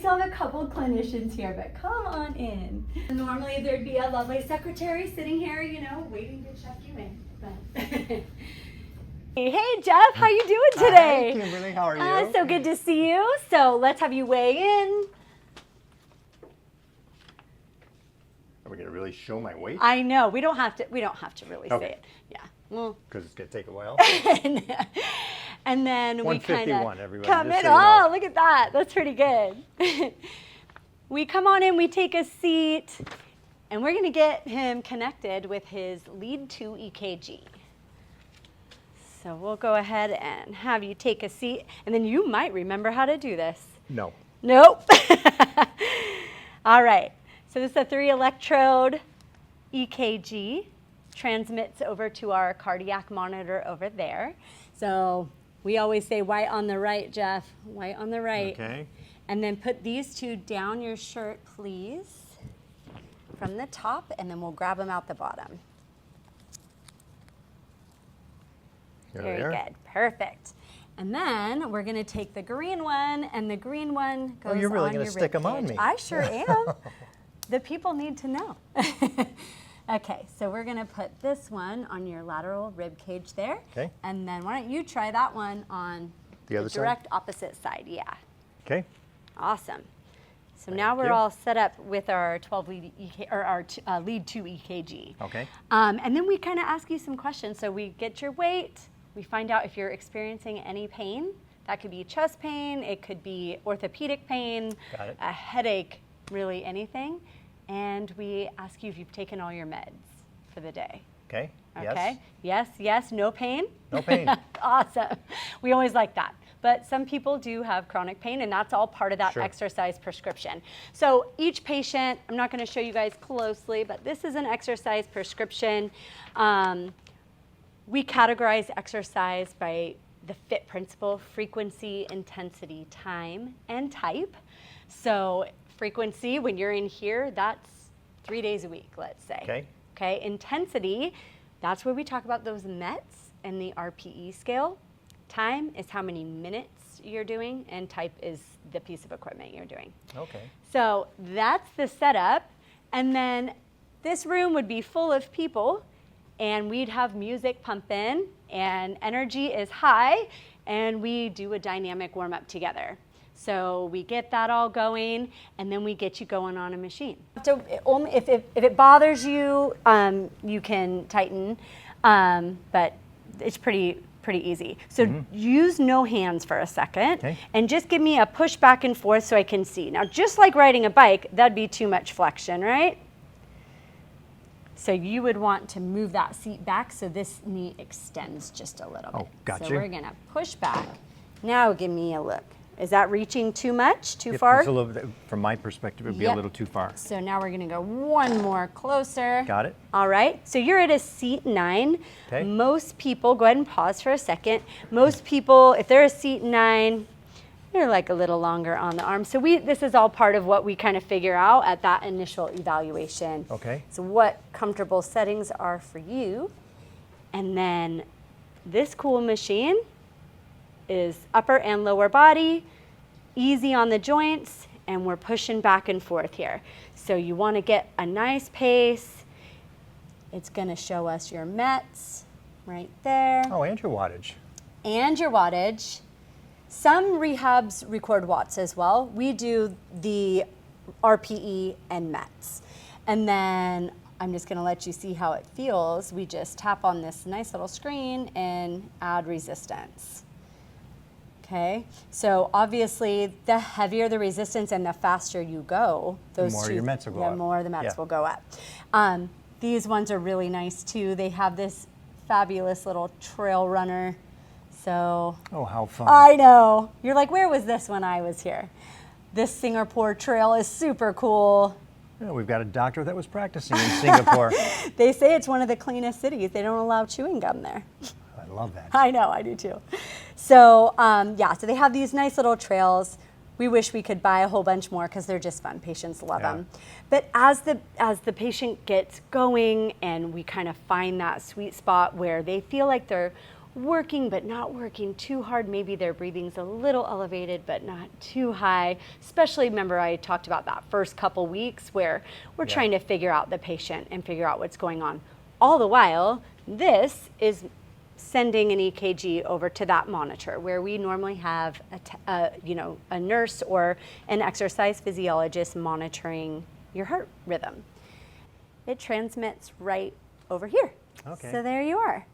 still have a couple clinicians here, but come on in. Normally there'd be a lovely secretary sitting here, you know, waiting to check you in. But hey Jeff, how you doing today? Hi Kimberly, how are you? So good to see you. So let's have you weigh in. Are we gonna really show my weight? I know, we don't have to really say it. Yeah. Well, because it's gonna take a while. And then we kind of come in. Oh, look at that. That's pretty good. We come on in, we take a seat, and we're going to get him connected with his lead 2 EKG. So we'll go ahead and have you take a seat, and then you might remember how to do this. No. Nope. All right. So this is a 3 electrode EKG. Transmits over to our cardiac monitor over there. So we always say white on the right, Jeff, white on the right. Okay. And then put these 2 down your shirt, please, from the top, and then we'll grab them out the bottom. Very good, perfect. And then we're gonna take the green one, and the green one goes on your rib cage. Oh, you're really gonna stick them on me. I sure am. The people need to know. Okay, so we're gonna put this one on your lateral rib cage there. Okay. And then why don't you try that one on the other direct opposite side, yeah. Okay. Awesome. So now we're all set up with our 12 lead or our lead 2 EKG. Okay. And then we kind of ask you some questions. So we get your weight, we find out if you're experiencing any pain. That could be chest pain, it could be orthopedic pain, a headache, really anything. And we ask you if you've taken all your meds for the day. Okay. Okay. Yes, yes, no pain? No pain. Awesome. We always like that. But some people do have chronic pain, and that's all part of that exercise prescription. So each patient, I'm not going to show you guys closely, but this is an exercise prescription. We categorize exercise by the FIT principle: frequency, intensity, time, and type. So frequency, when you're in here, that's 3 days a week, let's say. Okay. Okay, intensity, that's where we talk about those METs and the RPE scale. Time is how many minutes you're doing, and type is the piece of equipment you're doing. Okay. So that's the setup, and then this room would be full of people, and we'd have music pumping, and energy is high, and we do a dynamic warm-up together. So we get that all going, and then we get you going on a machine. So only if it bothers you, you can tighten, but it's pretty easy. So use no hands for a second, and just give me a push back and forth so I can see. Now, just like riding a bike, that'd be too much flexion, right? So you would want to move that seat back so this knee extends just a little bit. Oh, gotcha. So we're gonna push back. Now give me a look. Is that reaching too much, too far? It's a little bit, from my perspective, it would be a little too far. So now we're gonna go one more closer. Got it. All right, so you're at a seat 9. Okay. Most people, go ahead and pause for a second. Most people, if they're a seat 9, they're like a little longer on the arm. So this is all part of what we kind of figure out at that initial evaluation. Okay. So what comfortable settings are for you. And then this cool machine is upper and lower body, easy on the joints, and we're pushing back and forth here. So you want to get a nice pace. It's going to show us your METs right there. Oh, and your wattage. And your wattage. Some rehabs record watts as well. We do the RPE and METs. And then I'm just going to let you see how it feels. We just tap on this nice little screen and add resistance. Okay, so obviously the heavier the resistance and the faster you go, those the more your METs will go up. The more the METs will go up. These ones are really nice too. They have this fabulous little trail runner. So. Oh, how fun. I know. You're like, where was this when I was here? This Singapore trail is super cool. Yeah, we've got a doctor that was practicing in Singapore. They say it's one of the cleanest cities. They don't allow chewing gum there. I love that. I know, I do too. So yeah, so they have these nice little trails. We wish we could buy a whole bunch more because they're just fun. Patients love them. But as the patient gets going and we kind of find that sweet spot where they feel like they're working but not working too hard. Maybe their breathing's a little elevated but not too high. Especially, remember I talked about that first couple weeks where we're trying to figure out the patient and figure out what's going on. All the while, this is sending an EKG over to that monitor where we normally have a nurse or an exercise physiologist monitoring your heart rhythm. It transmits right over here. Okay. So there you are.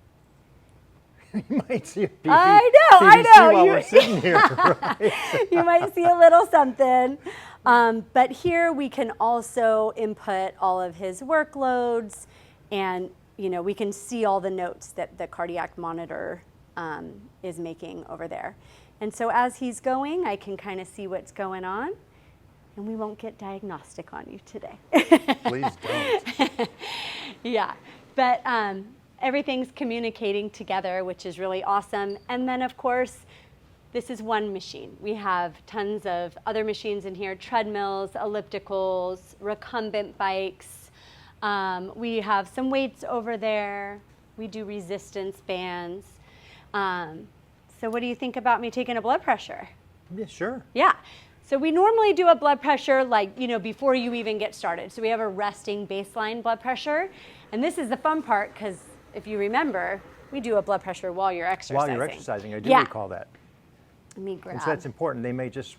You might see a PVC I know. while we're sitting here. Right? You might see a little something. But here we can also input all of his workloads, and we can see all the notes that the cardiac monitor is making over there. And so as he's going, I can kind of see what's going on, and we won't get diagnostic on you today. Please don't. Yeah, but everything's communicating together, which is really awesome. And then, of course, this is one machine. We have tons of other machines in here: treadmills, ellipticals, recumbent bikes. We have some weights over there. We do resistance bands. So what do you think about me taking a blood pressure? Yeah, sure. Yeah. So we normally do a blood pressure before you even get started. So we have a resting baseline blood pressure. And this is the fun part, because if you remember, we do a blood pressure while you're exercising. While you're exercising, I do recall that. Let me grab. And so that's important. They may just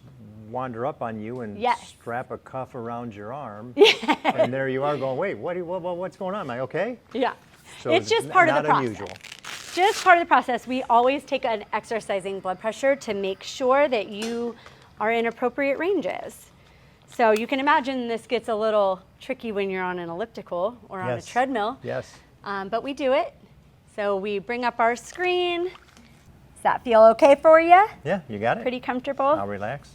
wander up on you and strap a cuff around your arm. And there you are going, wait, what's going on? Am I okay? Yeah. So it's just part of the process. Not unusual. Just part of the process. We always take an exercising blood pressure to make sure that you are in appropriate ranges. So you can imagine this gets a little tricky when you're on an elliptical or on a treadmill. Yes. But we do it. So we bring up our screen. Does that feel okay for you? Yeah, you got it. Pretty comfortable? I'll relax.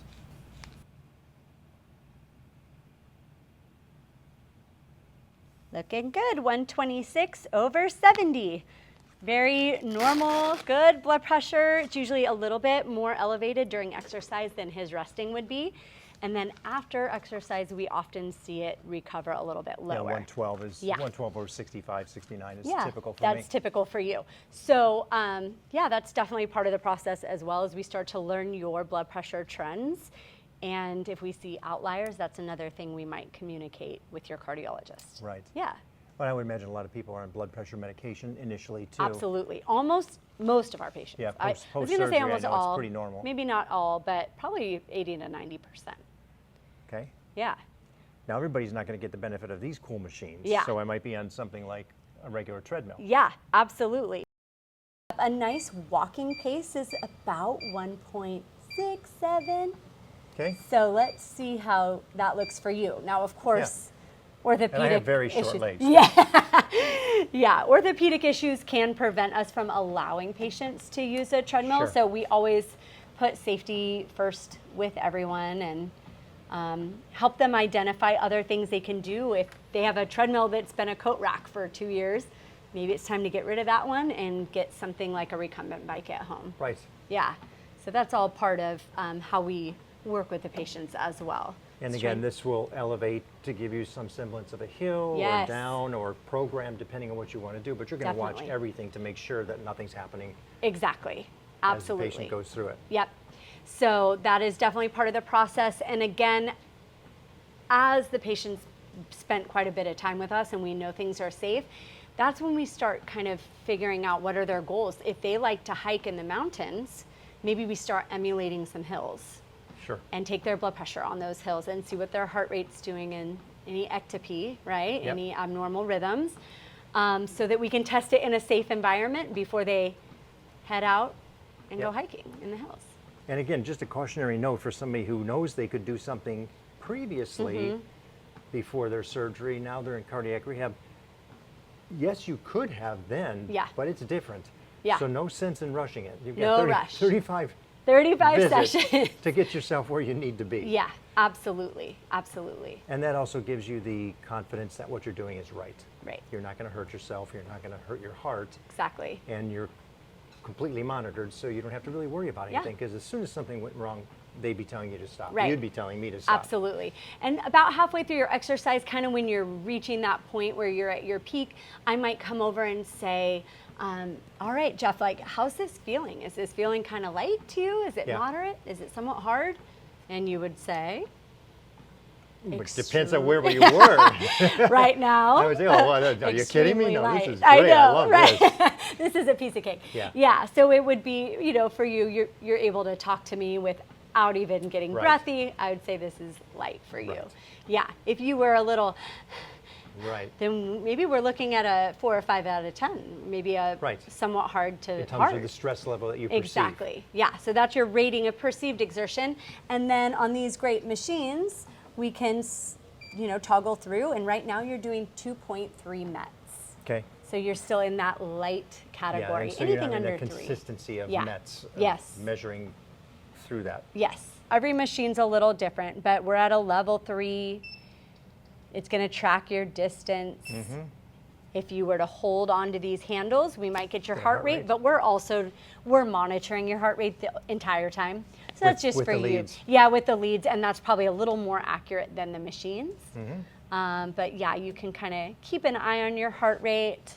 Looking good, 126/70. Very normal, good blood pressure. It's usually a little bit more elevated during exercise than his resting would be. And then after exercise, we often see it recover a little bit lower. Yeah, 112 is 112 over 65, 69 is typical for me. That's typical for you. So that's definitely part of the process as well, as we start to learn your blood pressure trends. And if we see outliers, that's another thing we might communicate with your cardiologist. Right. Yeah. But I would imagine a lot of people are on blood pressure medication initially too. Absolutely. Most of our patients. Yeah, I was going to post-surgery, say almost I know all. it's pretty normal. Maybe not all, but probably 80 to 90%. Okay. Yeah. Now everybody's not going to get the benefit of these cool machines. Yeah. So I might be on something like a regular treadmill. Yeah, absolutely. A nice walking pace is about 1.67. Okay. So let's see how that looks for you. Now, of course, orthopedic And I have very short issues. legs. Yeah. Yeah, orthopedic issues can prevent us from allowing patients to use a treadmill. Sure. So we always put safety first with everyone and help them identify other things they can do. If they have a treadmill that's been a coat rack for 2 years, maybe it's time to get rid of that one and get something like a recumbent bike at home. Right. Yeah, so that's all part of how we work with the patients as well. And again, this will elevate to give you some semblance of a hill or down or program, depending on what you want to do. But you're going to watch everything to make sure that nothing's happening. Exactly. Absolutely. As the patient goes through it. Yep. So that is definitely part of the process. And again, as the patient's spent quite a bit of time with us and we know things are safe, that's when we start kind of figuring out what are their goals. If they like to hike in the mountains, maybe we start emulating some hills. Sure. And take their blood pressure on those hills and see what their heart rate's doing and any ectopy, right? Yep. Any abnormal rhythms, so that we can test it in a safe environment before they head out and go hiking in the hills. And again, just a cautionary note for somebody who knows they could do something previously before their surgery. Now they're in cardiac rehab. Yes, you could have then, but it's different. Yeah. So no sense in rushing it. You've No got rush. 35 sessions to get yourself where you need to be. Yeah, absolutely, absolutely. And that also gives you the confidence that what you're doing is right. Right. You're not going to hurt yourself. You're not going to hurt your heart. Exactly. And you're completely monitored, so you don't have to really worry about anything. Because as soon as something went wrong, they'd be telling you to stop. Right. You'd be telling me to stop. Absolutely. And about halfway through your exercise, kind of when you're reaching that point where you're at your peak, I might come over and say, All right, Jeff, like, how's this feeling? Is this feeling kind of light to you? Is it moderate? Is it somewhat hard? And you would say? Which depends on where you were. Right now. I would say, oh, are you kidding me? No, this is great. I know, I love this. This is a piece of cake. Yeah. Yeah, so it would be, you know, for you, you're able to talk to me without even getting breathy. I would say this is light for you. Yeah, if you were a little... then maybe we're looking at a 4 or 5 out of 10, maybe a somewhat hard to in terms of the stress level that you perceive. Exactly, yeah. So that's your rating of perceived exertion. And then on these great machines, we can, you know, toggle through. And right now you're doing 2.3 METs. Okay. So you're still in that light category. Yeah, so anything you're under in the 3. consistency of METs. Yes. Measuring through that. Yes. Every machine's a little different, but we're at a level 3. It's going to track your distance. If you were to hold onto these handles, we might get your heart rate, but we're monitoring your heart rate the entire time. So that's just for you. Leads. Yeah, with the leads, and that's probably a little more accurate than the machines. But yeah, you can kind of keep an eye on your heart rate.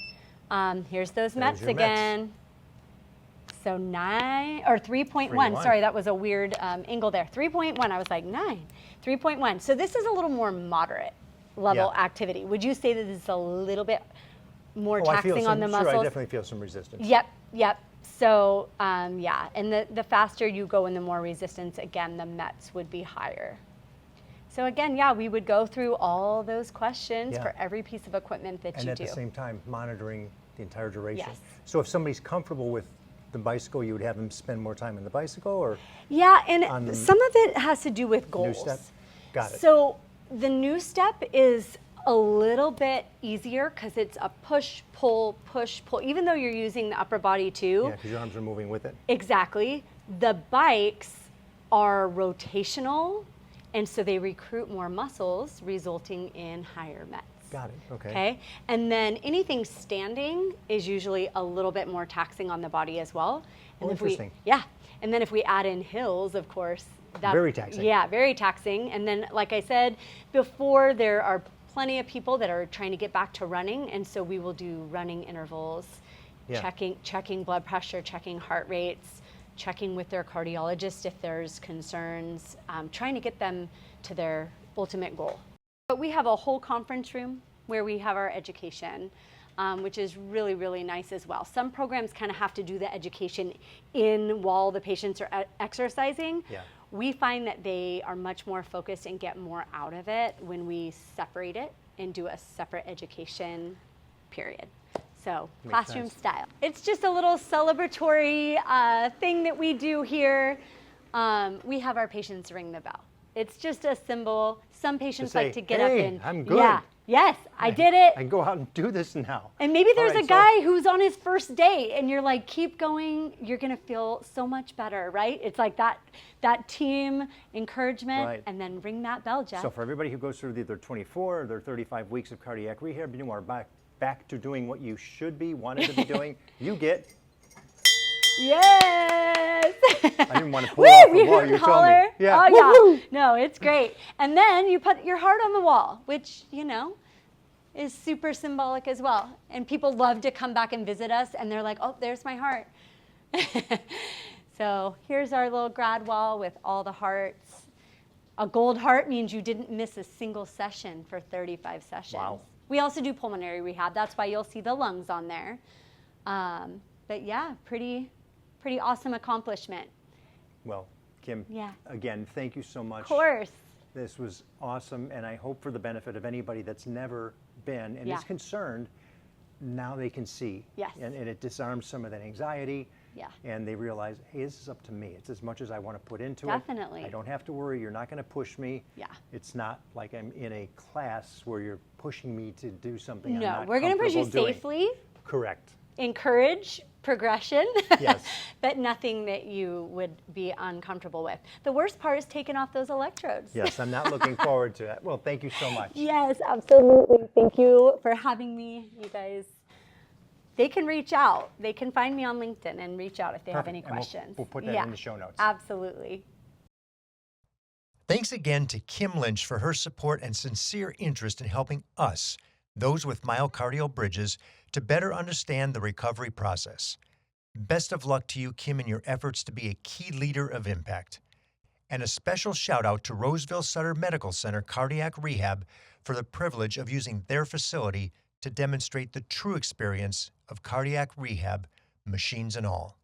Here's those METs again. So 9 or 3.1. Sorry, that was a weird angle there. 3.1. I was like 9. 3.1. So this is a little more moderate level activity. Would you say that this is a little bit more taxing on the muscles? Sure, I definitely feel some resistance. Yep. So yeah, and the faster you go and the more resistance, again, the METs would be higher. So again, yeah, we would go through all those questions for every piece of equipment that you do. And at the same time, monitoring the entire duration. Yes. So if somebody's comfortable with the bicycle, you would have them spend more time in the bicycle, or? Yeah, and some of it has to do with goals. New step? Got it. So the new step is a little bit easier because it's a push, pull, even though you're using the upper body too. Yeah, because your arms are moving with it. Exactly. The bikes are rotational, and so they recruit more muscles, resulting in higher METs. Got it, okay. Okay, and then anything standing is usually a little bit more taxing on the body as well. And interesting. And then if we add in hills, of course, that's very taxing. Yeah, very taxing. And then, like I said before, there are plenty of people that are trying to get back to running, and so we will do running intervals, checking blood pressure, checking heart rates, checking with their cardiologist if there's concerns, trying to get them to their ultimate goal. But we have a whole conference room where we have our education, which is really, really nice as well. Some programs kind of have to do the education while the patients are exercising. Yeah. We find that they are much more focused and get more out of it when we separate it and do a separate education period. So classroom style. It's just a little celebratory thing that we do here. We have our patients ring the bell. It's just a symbol. Some patients like to get up and I'm good. Yeah. Yes, I did it. I can go out and do this now. And maybe there's a guy who's on his first day and you're like, keep going. You're going to feel so much better, right? It's like that team encouragement, and then ring that bell, Jeff. So for everybody who goes through their 24 or their 35 weeks of cardiac rehab, you are back to doing what you should be, wanted to be doing, you get... Yes! I didn't want to pull off the wall, you told me. Yeah. Oh, yeah. No, it's great. And then you put your heart on the wall, which, you know, is super symbolic as well. And people love to come back and visit us, and they're like, oh, there's my heart. So here's our little grad wall with all the hearts. A gold heart means you didn't miss a single session for 35 sessions. Wow. We also do pulmonary rehab. That's why you'll see the lungs on there. But yeah, pretty awesome accomplishment. Well, Kim, again, thank you so much. Of course. This was awesome, and I hope for the benefit of anybody that's never been and is concerned, now they can see. Yes. And it disarms some of that anxiety. Yeah. And they realize, hey, this is up to me. It's as much as I want to put into it. Definitely. I don't have to worry. You're not going to push me. Yeah. It's not like I'm in a class where you're pushing me to do something I'm not No, we're going to push you doing. safely. Correct. Encourage progression, yes. But nothing that you would be uncomfortable with. The worst part is taking off those electrodes. Yes, I'm not looking forward to that. Well, thank you so much. Yes, absolutely. Thank you for having me, you guys. They can reach out. They can find me on LinkedIn and reach out if they have any questions. We'll put that in the show notes. Absolutely. Thanks again to Kim Lynch for her support and sincere interest in helping us those with myocardial bridges, to better understand the recovery process. Best of luck to you, Kim, in your efforts to be a key leader of impact. And a special shout out to Roseville Sutter Medical Center Cardiac Rehab for the privilege of using their facility to demonstrate the true experience of cardiac rehab, machines and all.